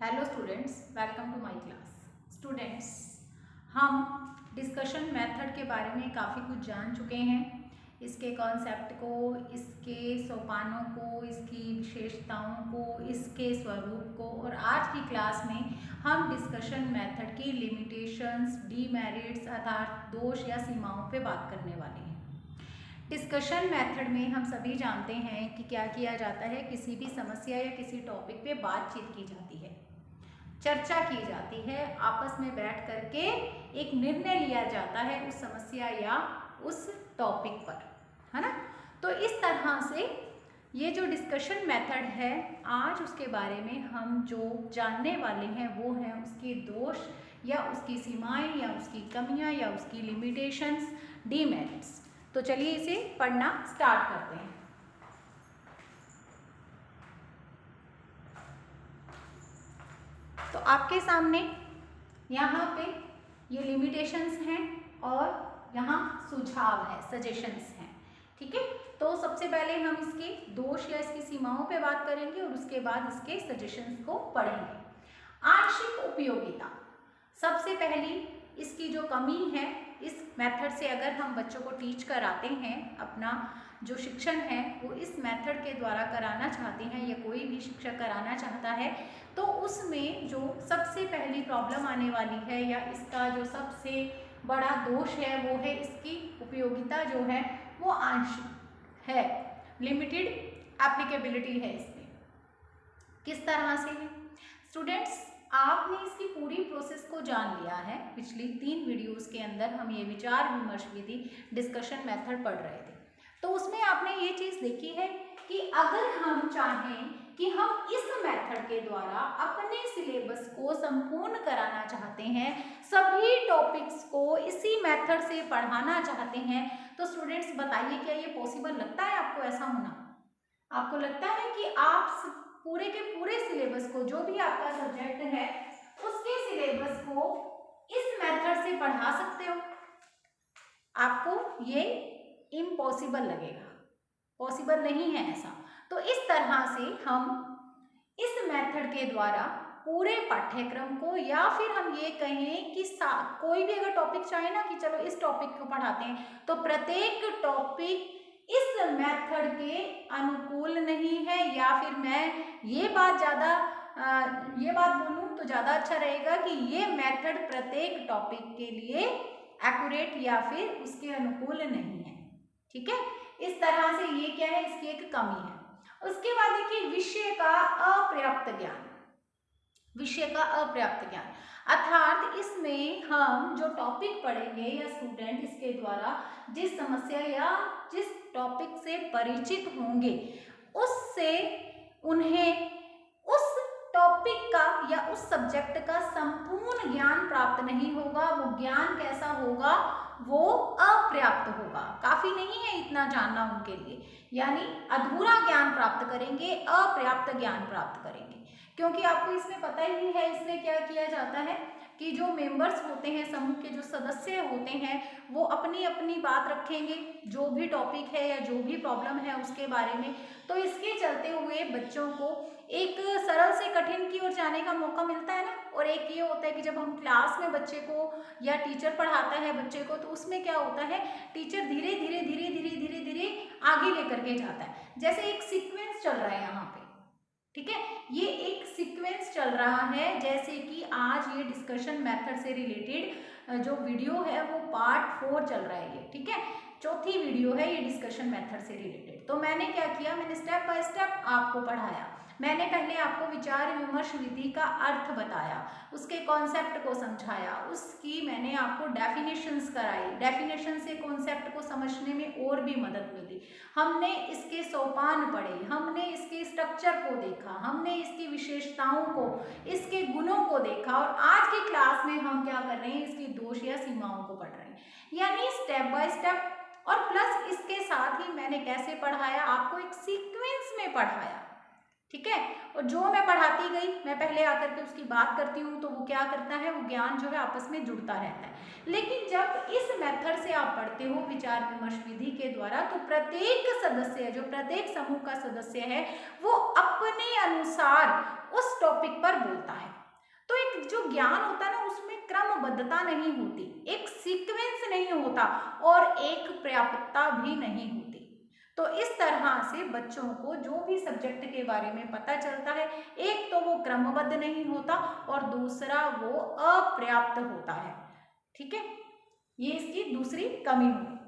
Hello students, welcome to my class. Students, हम discussion method के बारे में काफ़ी कुछ जान चुके हैं। इसके कॉन्सेप्ट को, इसके सोपानों को, इसकी विशेषताओं को, इसके स्वरूप को, और आज की क्लास में हम डिस्कशन मेथड की लिमिटेशंस, डीमेरिट्स अर्थात दोष या सीमाओं पे बात करने वाले हैं। डिस्कशन मेथड में हम सभी जानते हैं कि क्या किया जाता है, किसी भी समस्या या किसी टॉपिक पे बातचीत की जाती है, चर्चा की जाती है, आपस में बैठ करके एक निर्णय लिया जाता है उस समस्या या उस टॉपिक पर, है ना। तो इस तरह से ये जो डिस्कशन मेथड है, आज उसके बारे में हम जो जानने वाले हैं वो है उसके दोष या उसकी सीमाएं या उसकी कमियां या उसकी लिमिटेशंस, डीमेरिट्स। तो चलिए इसे पढ़ना स्टार्ट करते हैं। तो आपके सामने यहाँ पे ये लिमिटेशंस हैं और यहाँ सुझाव है, सजेशंस हैं, ठीक है। तो सबसे पहले हम इसके दोष या इसकी सीमाओं पे बात करेंगे और उसके बाद इसके सजेशंस को पढ़ेंगे। आंशिक उपयोगिता, सबसे पहली इसकी जो कमी है, इस मेथड से अगर हम बच्चों को टीच कराते हैं, अपना जो शिक्षण है वो इस मेथड के द्वारा कराना चाहते हैं या कोई भी शिक्षक कराना चाहता है, तो उसमें जो सबसे पहली प्रॉब्लम आने वाली है या इसका जो सबसे बड़ा दोष है वो है इसकी उपयोगिता जो है वो आंशिक है, लिमिटेड एप्लीकेबिलिटी है इसमें। किस तरह से है स्टूडेंट्स, आपने इसकी पूरी प्रोसेस को जान लिया है। पिछली 3 वीडियोस के अंदर हम ये विचार विमर्श विधि डिस्कशन मेथड पढ़ रहे थे, तो उसमें आपने ये चीज़ देखी है कि अगर हम चाहें कि हम इस मेथड के द्वारा अपने सिलेबस को संपूर्ण कराना चाहते हैं, सभी टॉपिक्स को इसी मेथड से पढ़ाना चाहते हैं, तो स्टूडेंट्स बताइए क्या ये पॉसिबल लगता है आपको ऐसा होना? आपको लगता है कि आप पूरे के पूरे सिलेबस को, जो भी आपका सब्जेक्ट है उसके सिलेबस को इस मेथड से पढ़ा सकते हो? आपको ये इम्पॉसिबल लगेगा, पॉसिबल नहीं है ऐसा। तो इस तरह से हम इस मेथड के द्वारा पूरे पाठ्यक्रम को, या फिर हम ये कहें कि कोई भी अगर टॉपिक चाहे ना कि चलो इस टॉपिक को पढ़ाते हैं, तो प्रत्येक टॉपिक इस मेथड के अनुकूल नहीं है, या फिर मैं ये बात बोलूं तो ज़्यादा अच्छा रहेगा कि ये मेथड प्रत्येक टॉपिक के लिए एक्यूरेट या फिर उसके अनुकूल नहीं है, ठीक है। इस तरह से ये क्या है, इसकी एक कमी है। उसके बाद देखिए विषय का अपर्याप्त ज्ञान, विषय का अपर्याप्त ज्ञान अर्थात इसमें हम जो टॉपिक पढ़ेंगे या स्टूडेंट इसके द्वारा जिस समस्या या जिस टॉपिक से परिचित होंगे, उससे उन्हें उस टॉपिक का या उस सब्जेक्ट का संपूर्ण ज्ञान प्राप्त नहीं होगा। वो ज्ञान कैसा होगा, वो अपर्याप्त होगा, काफी नहीं है इतना जानना उनके लिए, यानी अधूरा ज्ञान प्राप्त करेंगे, अपर्याप्त ज्ञान प्राप्त करेंगे। क्योंकि आपको इसमें पता ही है, इसमें क्या किया जाता है कि जो मेंबर्स होते हैं, समूह के जो सदस्य होते हैं, वो अपनी अपनी बात रखेंगे, जो भी टॉपिक है या जो भी प्रॉब्लम है उसके बारे में। तो इसके चलते हुए बच्चों को एक सरल से कठिन की ओर जाने का मौका मिलता है ना। और एक ये होता है कि जब हम क्लास में बच्चे को या टीचर पढ़ाता है बच्चे को, तो उसमें क्या होता है, टीचर धीरे धीरे धीरे धीरे धीरे धीरे आगे लेकर के जाता है। जैसे एक सीक्वेंस चल रहा है यहाँ पे, ठीक है, ये एक सीक्वेंस चल रहा है। जैसे कि आज ये डिस्कशन मेथड से रिलेटेड जो वीडियो है वो पार्ट 4 चल रहा है ये, ठीक है, चौथी वीडियो है ये डिस्कशन मेथड से रिलेटेड। तो मैंने क्या किया, मैंने स्टेप बाय स्टेप आपको पढ़ाया। मैंने पहले आपको विचार विमर्श विधि का अर्थ बताया, उसके कॉन्सेप्ट को समझाया, उसकी मैंने आपको डेफिनेशंस कराई, डेफिनेशन से कॉन्सेप्ट को समझने में और भी मदद मिली। हमने इसके सोपान पढ़े, हमने इसके स्ट्रक्चर को देखा, हमने इसकी विशेषताओं को, इसके गुणों को देखा, और आज की क्लास में हम क्या कर रहे हैं, इसकी दोष या सीमाओं को पढ़ रहे हैं, यानी स्टेप बाय स्टेप। और प्लस इसके साथ ही मैंने कैसे पढ़ाया, आपको एक सीक्वेंस में पढ़ाया, ठीक है। और जो मैं पढ़ाती गई, मैं पहले आकर के उसकी बात करती हूँ, तो वो क्या करता है, वो ज्ञान जो है आपस में जुड़ता रहता है। लेकिन जब इस मेथड से आप पढ़ते हो विचार विमर्श विधि के द्वारा, तो प्रत्येक सदस्य, जो प्रत्येक समूह का सदस्य है, वो अपने अनुसार उस टॉपिक पर बोलता है, ज्ञान होता है ना उसमें क्रमबद्धता नहीं होती, एक सीक्वेंस नहीं होता और एक पर्याप्तता भी नहीं होती। तो इस तरह से बच्चों को जो भी सब्जेक्ट के बारे में पता चलता है, एक तो वो क्रमबद्ध नहीं होता और दूसरा वो अपर्याप्त होता है। ठीक है, ये इसकी दूसरी कमी हुई।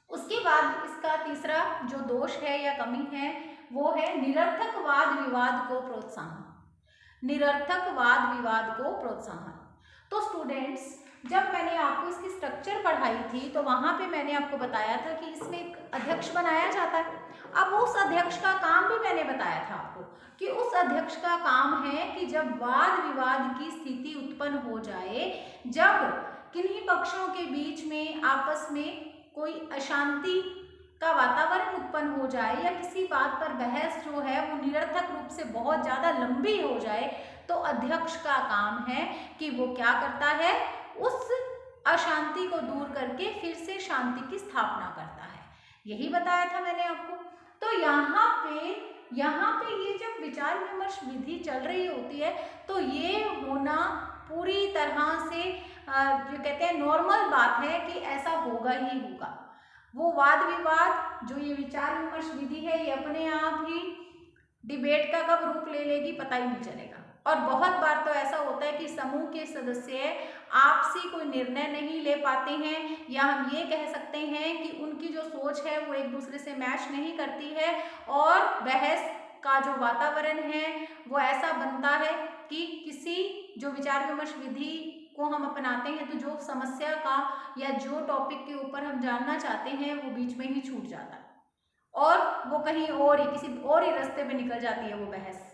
उसके बाद इसका तीसरा जो दोष है या कमी है वो है निरर्थक वाद विवाद को प्रोत्साहन। निरर्थक वाद विवाद को प्रोत्साहन। तो स्टूडेंट्स, जब मैंने आपको इसकी स्ट्रक्चर पढ़ाई थी तो वहां पे मैंने आपको बताया था कि इसमें एक अध्यक्ष बनाया जाता है। अब उस अध्यक्ष का काम भी मैंने बताया था आपको कि उस अध्यक्ष का काम है कि जब वाद विवाद की स्थिति उत्पन्न हो जाए, जब किन्हीं पक्षों के बीच में आपस में कोई अशांति का वातावरण उत्पन्न हो जाए या किसी बात पर बहस जो है वो निरर्थक रूप से बहुत ज़्यादा लंबी हो जाए, तो अध्यक्ष का काम है कि वो क्या करता है, उस अशांति को दूर करके फिर से शांति की स्थापना करता है। यही बताया था मैंने आपको। तो यहाँ पे ये जब विचार विमर्श विधि चल रही होती है तो ये होना पूरी तरह से जो कहते हैं नॉर्मल बात है कि ऐसा होगा ही होगा। वो वाद विवाद जो ये विचार विमर्श विधि है ये अपने आप ही डिबेट का कब रूप ले लेगी पता ही नहीं चलेगा। और बहुत बार तो ऐसा होता है कि समूह के सदस्य आपसी कोई निर्णय नहीं ले पाते हैं, या हम ये कह सकते हैं कि उनकी जो सोच है वो एक दूसरे से मैच नहीं करती है और बहस का जो वातावरण है वो ऐसा बनता है कि किसी जो विचार विमर्श विधि को हम अपनाते हैं तो जो समस्या का या जो टॉपिक के ऊपर हम जानना चाहते हैं वो बीच में ही छूट जाता है और वो कहीं और ही किसी और ही रास्ते पे निकल जाती है वो बहस।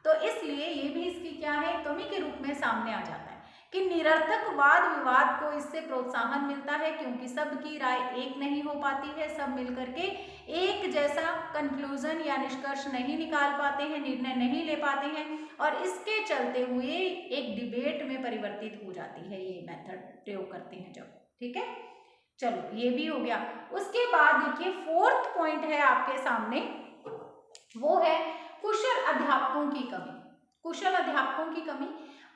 तो इसलिए ये भी इसकी क्या है, कमी के रूप में सामने आ जाता है कि निरर्थक वाद विवाद को इससे प्रोत्साहन मिलता है क्योंकि सबकी राय एक नहीं हो पाती है, सब मिलकर के एक जैसा कंक्लूजन या निष्कर्ष नहीं निकाल पाते हैं, निर्णय नहीं ले पाते हैं और इसके चलते हुए एक डिबेट में परिवर्तित हो जाती है ये मेथड प्रयोग करते हैं जब। ठीक है, चलो ये भी हो गया। उसके बाद देखिए फोर्थ पॉइंट है आपके सामने, वो है कुशल अध्यापकों की कमी। कुशल अध्यापकों की कमी,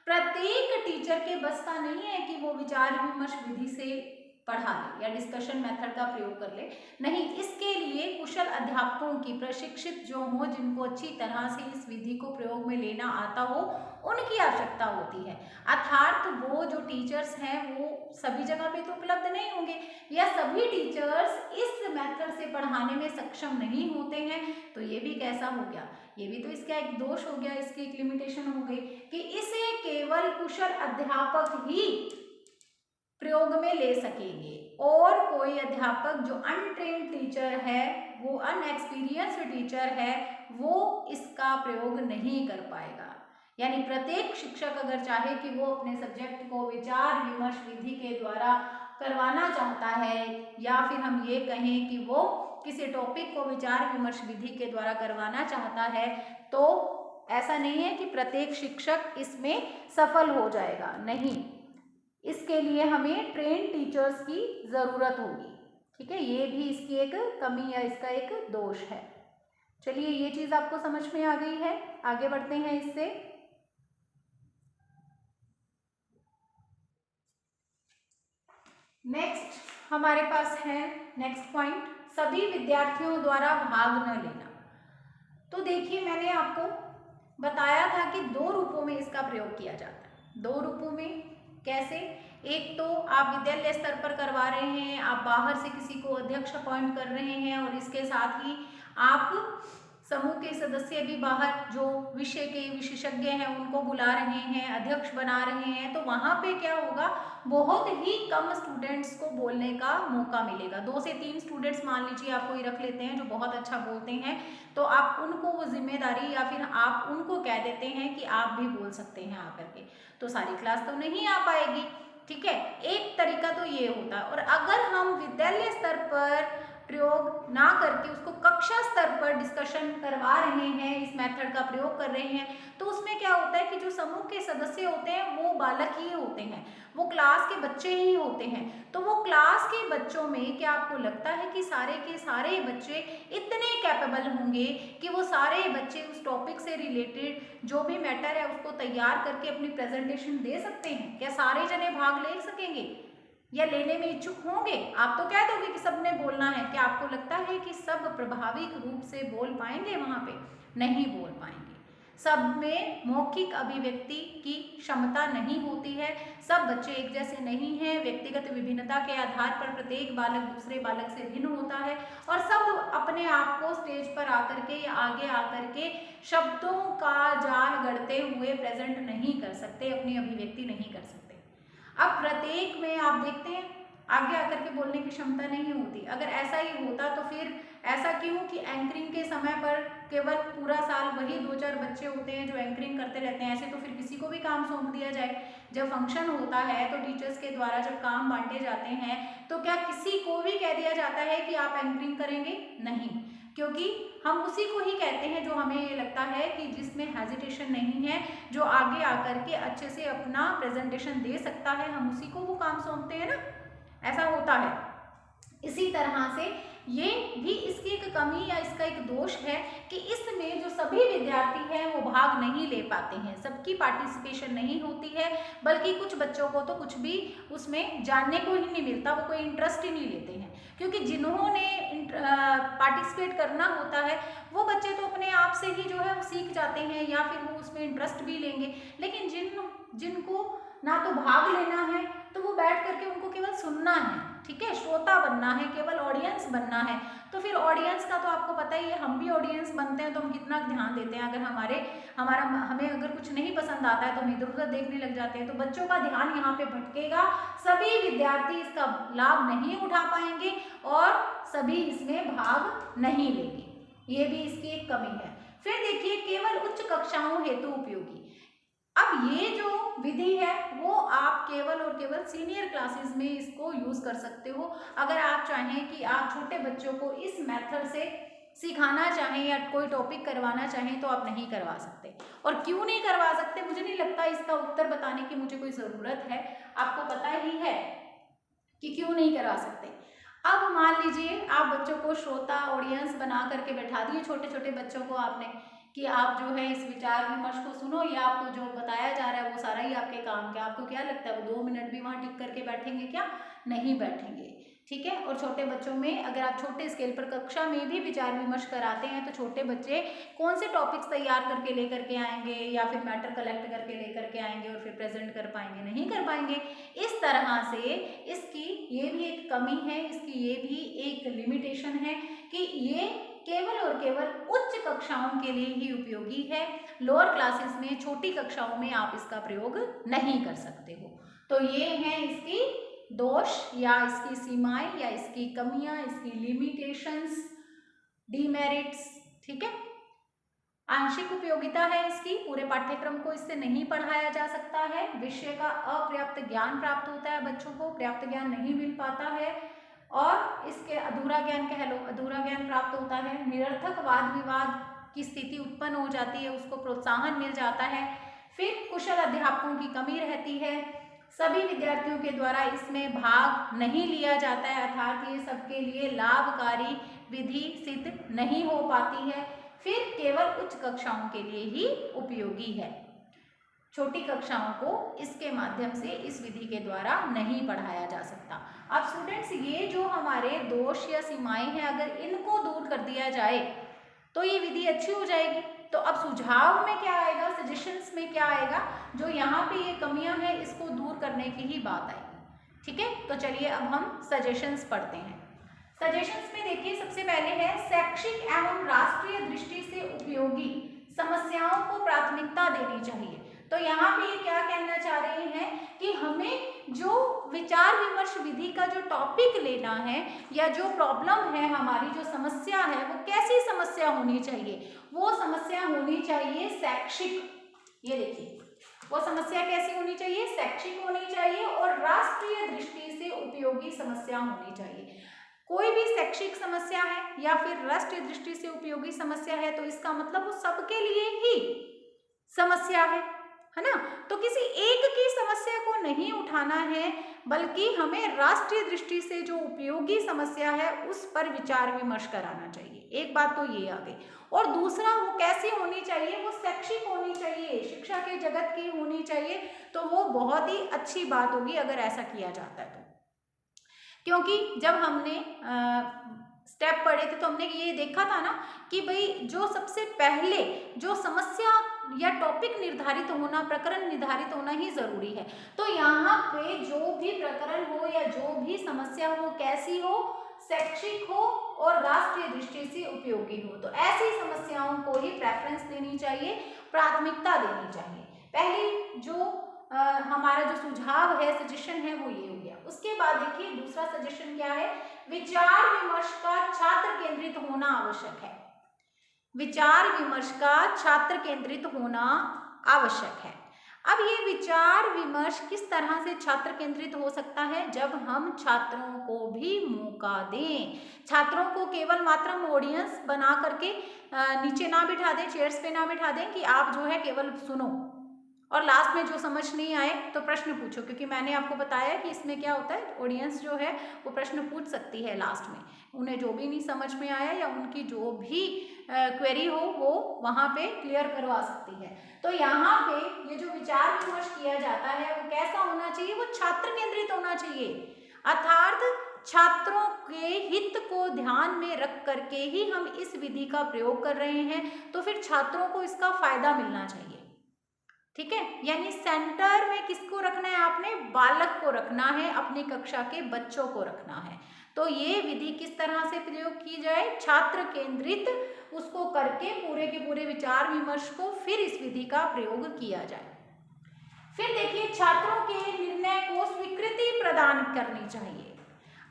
प्रत्येक टीचर के बस का नहीं है कि वो विचार विमर्श विधि से पढ़ा ले या डिस्कशन मेथड का प्रयोग कर ले, नहीं, इसके लिए कुशल अध्यापकों की प्रशिक्षित जो हो, जिनको अच्छी तरह से इस विधि को प्रयोग में लेना आता हो, उनकी आवश्यकता होती है। अर्थात वो जो टीचर्स हैं वो सभी जगह पे तो उपलब्ध नहीं होंगे या सभी टीचर्स इस मेथड से पढ़ाने में सक्षम नहीं होते हैं। तो ये भी कैसा हो गया, ये भी तो इसका एक दोष हो गया, इसकी एक लिमिटेशन हो गई कि इसे केवल कुशल अध्यापक ही प्रयोग में ले सकेंगे और कोई अध्यापक जो अनट्रेन्ड टीचर है, वो अनएक्सपीरियंस्ड टीचर है, वो इसका प्रयोग नहीं कर पाएगा। यानी प्रत्येक शिक्षक अगर चाहे कि वो अपने सब्जेक्ट को विचार विमर्श विधि के द्वारा करवाना चाहता है या फिर हम ये कहें कि वो किसी टॉपिक को विचार विमर्श विधि के द्वारा करवाना चाहता है, तो ऐसा नहीं है कि प्रत्येक शिक्षक इसमें सफल हो जाएगा, नहीं, इसके लिए हमें ट्रेन टीचर्स की ज़रूरत होगी। ठीक है, ये भी इसकी एक कमी या इसका एक दोष है। चलिए ये चीज़ आपको समझ में आ गई है, आगे बढ़ते हैं इससे। नेक्स्ट हमारे पास है नेक्स्ट पॉइंट, सभी विद्यार्थियों द्वारा भाग न लेना। तो देखिए मैंने आपको बताया था कि दो रूपों में इसका प्रयोग किया जाता है। दो रूपों में कैसे, एक तो आप विद्यालय स्तर पर करवा रहे हैं, आप बाहर से किसी को अध्यक्ष अपॉइंट कर रहे हैं और इसके साथ ही आप समूह के सदस्य भी बाहर जो विषय के विशेषज्ञ हैं उनको बुला रहे हैं, अध्यक्ष बना रहे हैं। तो वहाँ पे क्या होगा, बहुत ही कम स्टूडेंट्स को बोलने का मौका मिलेगा। 2 से 3 स्टूडेंट्स मान लीजिए आप कोई रख लेते हैं जो बहुत अच्छा बोलते हैं, तो आप उनको वो जिम्मेदारी या फिर आप उनको कह देते हैं कि आप भी बोल सकते हैं आकर के, तो सारी क्लास तो नहीं आ पाएगी। ठीक है, एक तरीका तो ये होता है। और अगर हम विद्यालय स्तर पर प्रयोग ना करके उसको कक्षा स्तर पर डिस्कशन करवा रहे हैं, इस मेथड का प्रयोग कर रहे हैं, तो उसमें क्या होता है कि जो समूह के सदस्य होते हैं वो बालक ही होते हैं, वो क्लास के बच्चे ही होते हैं। तो वो क्लास के बच्चों में क्या आपको लगता है कि सारे के सारे बच्चे इतने कैपेबल होंगे कि वो सारे बच्चे उस टॉपिक से रिलेटेड जो भी मैटर है उसको तैयार करके अपनी प्रेजेंटेशन दे सकते हैं? क्या सारे जने भाग ले सकेंगे या लेने में इच्छुक होंगे? आप तो कह दोगे कि सबने बोलना है, क्या आपको लगता है कि सब प्रभाविक रूप से बोल पाएंगे? वहां पे नहीं बोल पाएंगे। सब में मौखिक अभिव्यक्ति की क्षमता नहीं होती है, सब बच्चे एक जैसे नहीं हैं, व्यक्तिगत विभिन्नता के आधार पर प्रत्येक बालक दूसरे बालक से भिन्न होता है और सब अपने आप को स्टेज पर आकर के या आगे आकर के शब्दों का जाल गढ़ते हुए प्रेजेंट नहीं कर सकते, अपनी अभिव्यक्ति नहीं कर सकते। अब प्रत्येक में आप देखते हैं आगे आकर के बोलने की क्षमता नहीं होती। अगर ऐसा ही होता तो फिर ऐसा क्यों कि एंकरिंग के समय पर केवल पूरा साल वही 2-4 बच्चे होते हैं जो एंकरिंग करते रहते हैं? ऐसे तो फिर किसी को भी काम सौंप दिया जाए। जब फंक्शन होता है तो टीचर्स के द्वारा जब काम बांटे जाते हैं तो क्या किसी को भी कह दिया जाता है कि आप एंकरिंग करेंगे? नहीं, क्योंकि हम उसी को ही कहते हैं जो हमें ये लगता है कि जिसमें हेजिटेशन नहीं है, जो आगे आकर के अच्छे से अपना प्रेजेंटेशन दे सकता है, हम उसी को वो काम सौंपते हैं ना, ऐसा होता है। इसी तरह से ये भी इसकी एक कमी या इसका एक दोष है कि इसमें जो सभी विद्यार्थी हैं वो भाग नहीं ले पाते हैं, सबकी पार्टिसिपेशन नहीं होती है, बल्कि कुछ बच्चों को तो कुछ भी उसमें जानने को ही नहीं मिलता, वो कोई इंटरेस्ट ही नहीं लेते हैं, क्योंकि जिन्होंने पार्टिसिपेट करना होता है वो बच्चे तो अपने आप से ही जो है वो सीख जाते हैं या फिर वो उसमें इंटरेस्ट भी लेंगे। लेकिन जिनको ना तो भाग लेना है तो वो बैठ करके उनको केवल सुनना है, ठीक है, श्रोता बनना है, केवल ऑडियंस बनना है। तो फिर ऑडियंस का तो आपको पता ही है, हम भी ऑडियंस बनते हैं तो हम कितना ध्यान देते हैं। अगर हमें अगर कुछ नहीं पसंद आता है तो हम इधर उधर देखने लग जाते हैं, तो बच्चों का ध्यान यहाँ पे भटकेगा, सभी विद्यार्थी इसका लाभ नहीं उठा पाएंगे और सभी इसमें भाग नहीं लेंगे, ये भी इसकी एक कमी है। फिर देखिए केवल उच्च कक्षाओं हेतु उपयोगी। अब ये जो विधि है वो आप केवल और केवल सीनियर क्लासेस में इसको यूज कर सकते हो। अगर आप चाहें कि आप छोटे बच्चों को इस मेथड से सिखाना चाहें या कोई टॉपिक करवाना चाहें तो आप नहीं करवा सकते। और क्यों नहीं करवा सकते, मुझे नहीं लगता इसका उत्तर बताने की मुझे कोई ज़रूरत है, आपको पता ही है कि क्यों नहीं करवा सकते। अब मान लीजिए आप बच्चों को श्रोता ऑडियंस बना करके बैठा दिए, छोटे छोटे बच्चों को आपने, कि आप जो है इस विचार विमर्श को सुनो, या आपको जो बताया जा रहा है वो सारा ही आपके काम का। आपको क्या लगता है वो 2 मिनट भी वहाँ टिक करके बैठेंगे क्या? नहीं बैठेंगे, ठीक है। और छोटे बच्चों में अगर आप छोटे स्केल पर कक्षा में भी विचार विमर्श कराते हैं तो छोटे बच्चे कौन से टॉपिक्स तैयार करके लेकर के आएंगे या फिर मैटर कलेक्ट करके लेकर के आएंगे और फिर प्रेजेंट कर पाएंगे? नहीं कर पाएंगे। इस तरह से इसकी ये भी एक कमी है, इसकी ये भी एक लिमिटेशन है कि ये केवल और केवल उच्च कक्षाओं के लिए ही उपयोगी है। लोअर क्लासेस में, छोटी कक्षाओं में आप इसका प्रयोग नहीं कर सकते हो। तो ये हैं इसकी दोष या इसकी सीमाएं या इसकी कमियां, इसकी लिमिटेशंस, डीमेरिट्स, ठीक है। आंशिक उपयोगिता है इसकी, पूरे पाठ्यक्रम को इससे नहीं पढ़ाया जा सकता है। विषय का अपर्याप्त ज्ञान प्राप्त होता है बच्चों को, पर्याप्त ज्ञान नहीं मिल पाता है और इसके अधूरा ज्ञान कह लो, अधूरा ज्ञान प्राप्त होता है। निरर्थक वाद विवाद की स्थिति उत्पन्न हो जाती है, उसको प्रोत्साहन मिल जाता है। फिर कुशल अध्यापकों की कमी रहती है, सभी विद्यार्थियों के द्वारा इसमें भाग नहीं लिया जाता है, अर्थात ये सबके लिए लाभकारी विधि सिद्ध नहीं हो पाती है। फिर केवल उच्च कक्षाओं के लिए ही उपयोगी है, छोटी कक्षाओं को इसके माध्यम से इस विधि के द्वारा नहीं पढ़ाया जा सकता। अब स्टूडेंट्स ये जो हमारे दोष या सीमाएं हैं, अगर इनको दूर कर दिया जाए तो ये विधि अच्छी हो जाएगी। तो अब सुझाव में क्या आएगा, सजेशंस में क्या आएगा, जो यहाँ पे ये कमियां हैं इसको दूर करने की ही बात आएगी, ठीक है। तो चलिए अब हम सजेशंस पढ़ते हैं। सजेशंस में देखिए सबसे पहले है शैक्षिक एवं राष्ट्रीय दृष्टि से उपयोगी समस्याओं को प्राथमिकता देनी चाहिए। तो यहाँ पे ये क्या कहना चाह रहे हैं कि हमें जो विचार विमर्श विधि का जो टॉपिक लेना है या जो प्रॉब्लम है, हमारी जो समस्या है, वो कैसी समस्या होनी चाहिए, वो समस्या होनी चाहिए शैक्षिक। ये देखिए वो समस्या कैसी होनी चाहिए, शैक्षिक होनी चाहिए और राष्ट्रीय दृष्टि से उपयोगी समस्या होनी चाहिए। कोई भी शैक्षिक समस्या है या फिर राष्ट्रीय दृष्टि से उपयोगी समस्या है तो इसका मतलब वो सबके लिए ही समस्या है ना। तो किसी एक की समस्या को नहीं उठाना है, बल्कि हमें राष्ट्रीय दृष्टि से जो उपयोगी समस्या है उस पर विचार विमर्श कराना चाहिए। एक बात तो ये आ गई। और दूसरा, वो कैसी होनी चाहिए, वो शैक्षिक होनी चाहिए, शिक्षा के जगत की होनी चाहिए। तो वो बहुत ही अच्छी बात होगी अगर ऐसा किया जाता है तो। क्योंकि जब हमने स्टेप पढ़े थे तो हमने ये देखा था ना कि भाई जो सबसे पहले जो समस्या या टॉपिक निर्धारित होना, प्रकरण निर्धारित होना ही जरूरी है। तो यहाँ पे जो भी प्रकरण हो या जो भी समस्या हो, कैसी हो, शैक्षिक हो और राष्ट्रीय दृष्टि से उपयोगी हो। तो ऐसी समस्याओं को ही प्रेफरेंस देनी चाहिए, प्राथमिकता देनी चाहिए। पहली जो हमारा जो सुझाव है, सजेशन है, वो ये हो गया। उसके बाद देखिए दूसरा सजेशन क्या है, विचार विमर्श का छात्र केंद्रित होना आवश्यक है। विचार विमर्श का छात्र केंद्रित होना आवश्यक है। अब ये विचार विमर्श किस तरह से छात्र केंद्रित हो सकता है, जब हम छात्रों को भी मौका दें। छात्रों को केवल मात्र हम ऑडियंस बना करके नीचे ना बिठा दें, चेयर्स पे ना बिठा दें कि आप जो है केवल सुनो और लास्ट में जो समझ नहीं आए तो प्रश्न पूछो। क्योंकि मैंने आपको बताया कि इसमें क्या होता है, ऑडियंस जो है वो प्रश्न पूछ सकती है लास्ट में, उन्हें जो भी नहीं समझ में आया या उनकी जो भी क्वेरी हो वो वहाँ पे क्लियर करवा सकती है। तो यहाँ पे ये जो विचार विमर्श किया जाता है वो कैसा होना चाहिए, वो छात्र केंद्रित होना चाहिए। अर्थात छात्रों के हित को ध्यान में रख करके ही हम इस विधि का प्रयोग कर रहे हैं, तो फिर छात्रों को इसका फायदा मिलना चाहिए। ठीक है, यानी सेंटर में किसको रखना है, आपने बालक को रखना है, अपनी कक्षा के बच्चों को रखना है। तो ये विधि किस तरह से प्रयोग की जाए, छात्र केंद्रित उसको करके पूरे के पूरे विचार विमर्श को फिर इस विधि का प्रयोग किया जाए। फिर देखिए छात्रों के निर्णय को स्वीकृति प्रदान करनी चाहिए।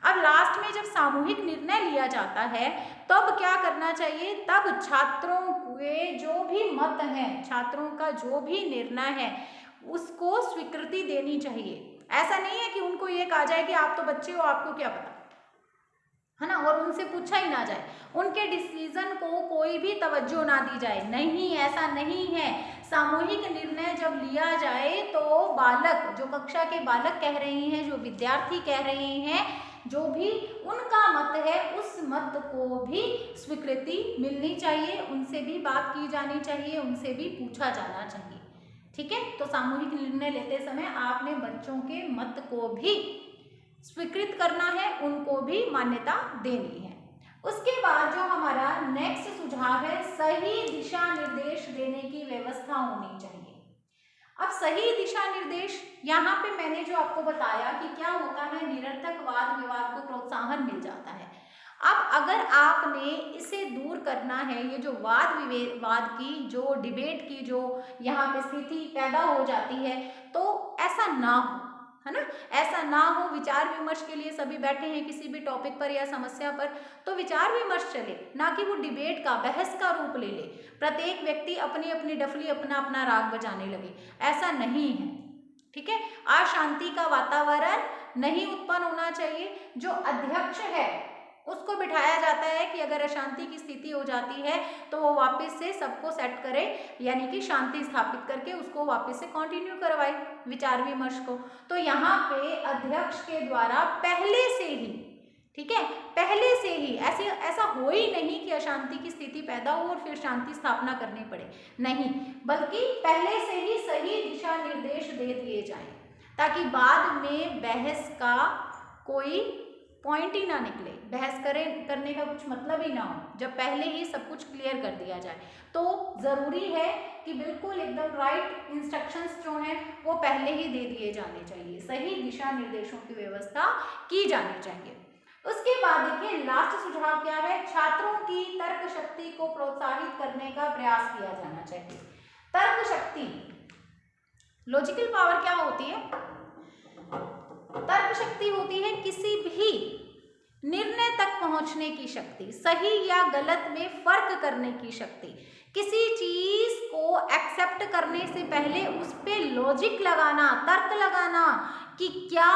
अब लास्ट में जब सामूहिक निर्णय लिया जाता है तब क्या करना चाहिए, तब छात्रों के जो भी मत हैं, छात्रों का जो भी निर्णय है उसको स्वीकृति देनी चाहिए। ऐसा नहीं है कि उनको ये कहा जाए कि आप तो बच्चे हो, आपको क्या पता, है ना, और उनसे पूछा ही ना जाए, उनके डिसीजन को कोई भी तवज्जो ना दी जाए। नहीं, ऐसा नहीं है। सामूहिक निर्णय जब लिया जाए तो बालक, जो कक्षा के बालक कह रहे हैं, जो विद्यार्थी कह रहे हैं, जो भी उनका मत है उस मत को भी स्वीकृति मिलनी चाहिए, उनसे भी बात की जानी चाहिए, उनसे भी पूछा जाना चाहिए। ठीक है, तो सामूहिक निर्णय लेते समय आपने बच्चों के मत को भी स्वीकृत करना है, उनको भी मान्यता देनी है। उसके बाद जो हमारा नेक्स्ट सुझाव है, सही दिशा निर्देश देने की व्यवस्था होनी चाहिए। अब सही दिशा निर्देश, यहाँ पे मैंने जो आपको बताया कि क्या होता है, निरर्थक वाद विवाद को प्रोत्साहन मिल जाता है। अब अगर आपने इसे दूर करना है, ये जो वाद विवाद की, जो डिबेट की जो यहाँ पे स्थिति पैदा हो जाती है, तो ऐसा ना हो, है ना, ऐसा ना हो। विचार विमर्श के लिए सभी बैठे हैं किसी भी टॉपिक पर या समस्या पर, तो विचार विमर्श चले, ना कि वो डिबेट का, बहस का रूप ले ले, प्रत्येक व्यक्ति अपनी अपनी डफली, अपना अपना राग बजाने लगे। ऐसा नहीं है। ठीक है, अशांति का वातावरण नहीं उत्पन्न होना चाहिए। जो अध्यक्ष है उसको बिठाया जाता है कि अगर अशांति की स्थिति हो जाती है तो वो वापस से सबको सेट करे, यानी कि शांति स्थापित करके उसको वापस से कंटिन्यू करवाए विचार विमर्श को। तो यहाँ पे अध्यक्ष के द्वारा पहले से ही, ठीक है, पहले से ही ऐसा हो ही नहीं कि अशांति की स्थिति पैदा हो और फिर शांति स्थापना करनी पड़े, नहीं, बल्कि पहले से ही सही दिशा निर्देश दे दिए जाएं, ताकि बाद में बहस का कोई पॉइंट ही ना निकले, बहस करने का कुछ मतलब ही ना हो, जब पहले ही सब कुछ क्लियर कर दिया जाए। तो ज़रूरी है कि बिल्कुल एकदम राइट इंस्ट्रक्शंस जो हैं वो पहले ही दे दिए जाने चाहिए, सही दिशा निर्देशों की व्यवस्था की जानी चाहिए। उसके बाद देखिए लास्ट सुझाव क्या है, छात्रों की तर्क शक्ति को प्रोत्साहित करने का प्रयास किया जाना चाहिए। तर्क शक्ति, लॉजिकल पावर क्या होती है, तर्क शक्ति होती है किसी भी निर्णय तक पहुंचने की शक्ति, सही या गलत में फर्क करने की शक्ति, किसी चीज को एक्सेप्ट करने से पहले उस पे लॉजिक लगाना, तर्क लगाना कि क्या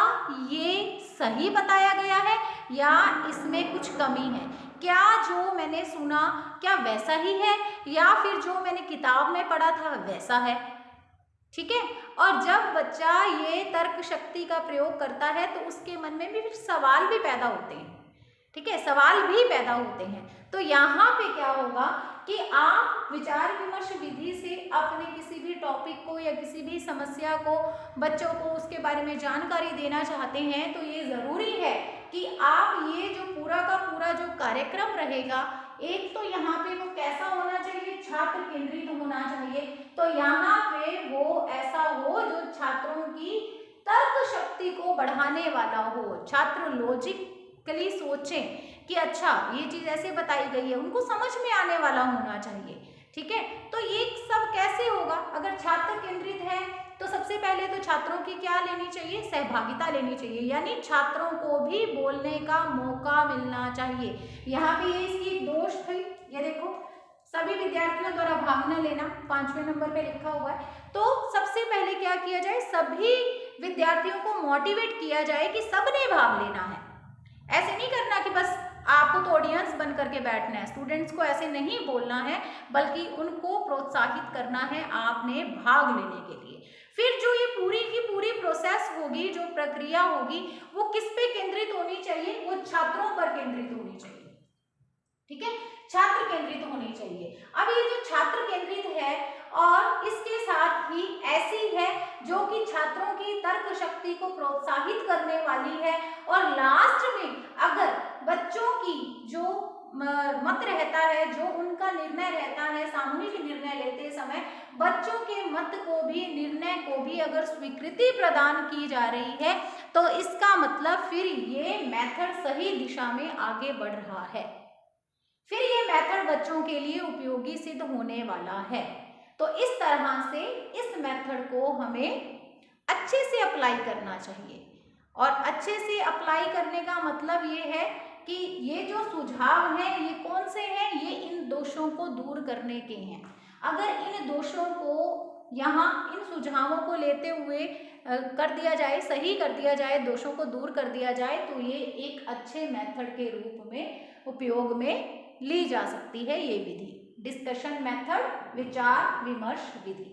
ये सही बताया गया है या इसमें कुछ कमी है, क्या जो मैंने सुना क्या वैसा ही है या फिर जो मैंने किताब में पढ़ा था वैसा है। ठीक है, और जब बच्चा ये तर्क शक्ति का प्रयोग करता है तो उसके मन में भी फिर सवाल भी पैदा होते हैं। ठीक है, सवाल भी पैदा होते हैं। तो यहाँ पे क्या होगा कि आप विचार विमर्श विधि से अपने किसी भी टॉपिक को या किसी भी समस्या को बच्चों को उसके बारे में जानकारी देना चाहते हैं तो ये ज़रूरी है कि आप ये जो पूरा का पूरा जो कार्यक्रम रहेगा, एक तो यहाँ पे वो कैसा होना चाहिए, छात्र केंद्रित होना चाहिए। तो यहाँ पे वो ऐसा हो जो छात्रों की तर्क शक्ति को बढ़ाने वाला हो, छात्र लॉजिकली सोचें कि अच्छा ये चीज ऐसे बताई गई है, उनको समझ में आने वाला होना चाहिए। ठीक है, तो ये सब कैसे होगा, अगर छात्र केंद्रित है तो सबसे पहले तो छात्रों की क्या लेनी चाहिए, सहभागिता लेनी चाहिए, यानी छात्रों को भी बोलने का मौका मिलना चाहिए। यहाँ पे ये इसकी दोष थी, ये देखो सभी विद्यार्थियों द्वारा भाग न लेना 5वें नंबर पे लिखा हुआ है। तो सबसे पहले क्या किया जाए, सभी विद्यार्थियों को मोटिवेट किया जाए कि सबने भाग लेना है। ऐसे नहीं करना कि बस आपको तो ऑडियंस बन करके बैठना है, स्टूडेंट्स को ऐसे नहीं बोलना है, बल्कि उनको प्रोत्साहित करना है आपने भाग लेने के लिए। फिर जो ये पूरी की पूरी प्रोसेस होगी, जो प्रक्रिया होगी, वो किस पे केंद्रित होनी चाहिए, वो छात्रों पर केंद्रित होनी चाहिए। ठीक है, छात्र केंद्रित होनी चाहिए। अब ये जो छात्र केंद्रित है और इसके साथ ही ऐसी है जो कि छात्रों की तर्क शक्ति को प्रोत्साहित करने वाली है, और लास्ट में अगर बच्चों की जो मत रहता है, जो उनका निर्णय रहता है, सामूहिक निर्णय लेते समय बच्चों के मत को भी, निर्णय को भी अगर स्वीकृति प्रदान की जा रही है तो इसका मतलब फिर ये मेथड सही दिशा में आगे बढ़ रहा है, फिर ये मेथड बच्चों के लिए उपयोगी सिद्ध होने वाला है। तो इस तरह से इस मेथड को हमें अच्छे से अप्लाई करना चाहिए, और अच्छे से अप्लाई करने का मतलब ये है कि ये जो सुझाव हैं ये कौन से हैं, ये इन दोषों को दूर करने के हैं। अगर इन दोषों को यहाँ इन सुझावों को लेते हुए कर दिया जाए, सही कर दिया जाए, दोषों को दूर कर दिया जाए, तो ये एक अच्छे मेथड के रूप में उपयोग में ली जा सकती है ये विधि, डिस्कशन मेथड, विचार विमर्श विधि।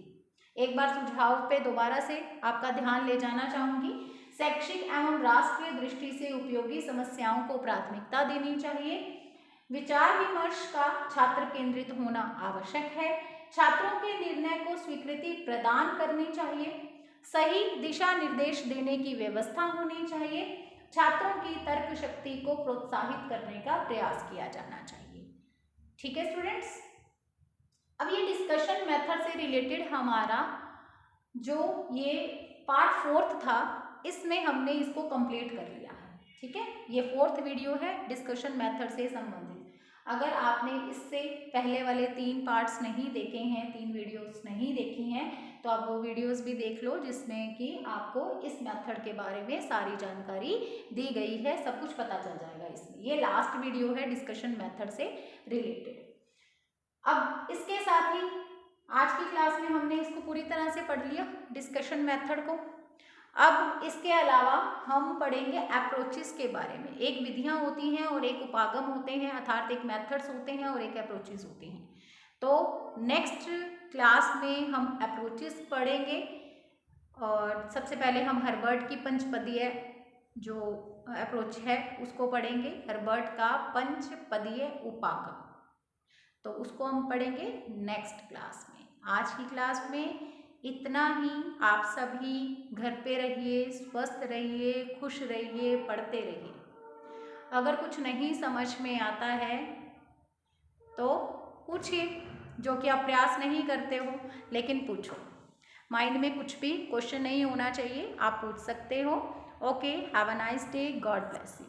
एक बार सुझाव पे दोबारा से आपका ध्यान ले जाना चाहूंगी। शैक्षिक एवं राष्ट्रीय दृष्टि से उपयोगी समस्याओं को प्राथमिकता देनी चाहिए। विचार विमर्श का छात्र केंद्रित होना आवश्यक है। छात्रों के निर्णय को स्वीकृति प्रदान करनी चाहिए। सही दिशा निर्देश देने की व्यवस्था होनी चाहिए। छात्रों की तर्क शक्ति को प्रोत्साहित करने का प्रयास किया जाना चाहिए। ठीक है स्टूडेंट्स, अब ये डिस्कशन मेथड से रिलेटेड हमारा जो ये पार्ट 4 था, इसमें हमने इसको कंप्लीट कर लिया है। ठीक है, ये 4th वीडियो है डिस्कशन मेथड से संबंधित। अगर आपने इससे पहले वाले 3 पार्ट्स नहीं देखे हैं, 3 वीडियोस नहीं देखी हैं, तो आप वो वीडियोस भी देख लो जिसमें कि आपको इस मेथड के बारे में सारी जानकारी दी गई है, सब कुछ पता चल जाएगा इसमें। ये लास्ट वीडियो है डिस्कशन मेथड से रिलेटेड। अब इसके साथ ही आज की क्लास में हमने इसको पूरी तरह से पढ़ लिया, डिस्कशन मेथड को। अब इसके अलावा हम पढ़ेंगे अप्रोचेस के बारे में। एक विधियां होती हैं और एक उपागम होते हैं, अर्थात एक मेथड्स होते हैं और एक अप्रोचेस होते हैं। तो नेक्स्ट क्लास में हम अप्रोचेस पढ़ेंगे, और सबसे पहले हम हर्बर्ट की पंचपदीय जो अप्रोच है उसको पढ़ेंगे, हर्बर्ट का पंचपदीय उपागम। तो उसको हम पढ़ेंगे नेक्स्ट क्लास में। आज की क्लास में इतना ही। आप सभी घर पे रहिए, स्वस्थ रहिए, खुश रहिए, पढ़ते रहिए। अगर कुछ नहीं समझ में आता है तो पूछिए, जो कि आप प्रयास नहीं करते हो लेकिन पूछो। माइंड में कुछ भी क्वेश्चन नहीं होना चाहिए, आप पूछ सकते हो। Okay, have a nice day, God bless you.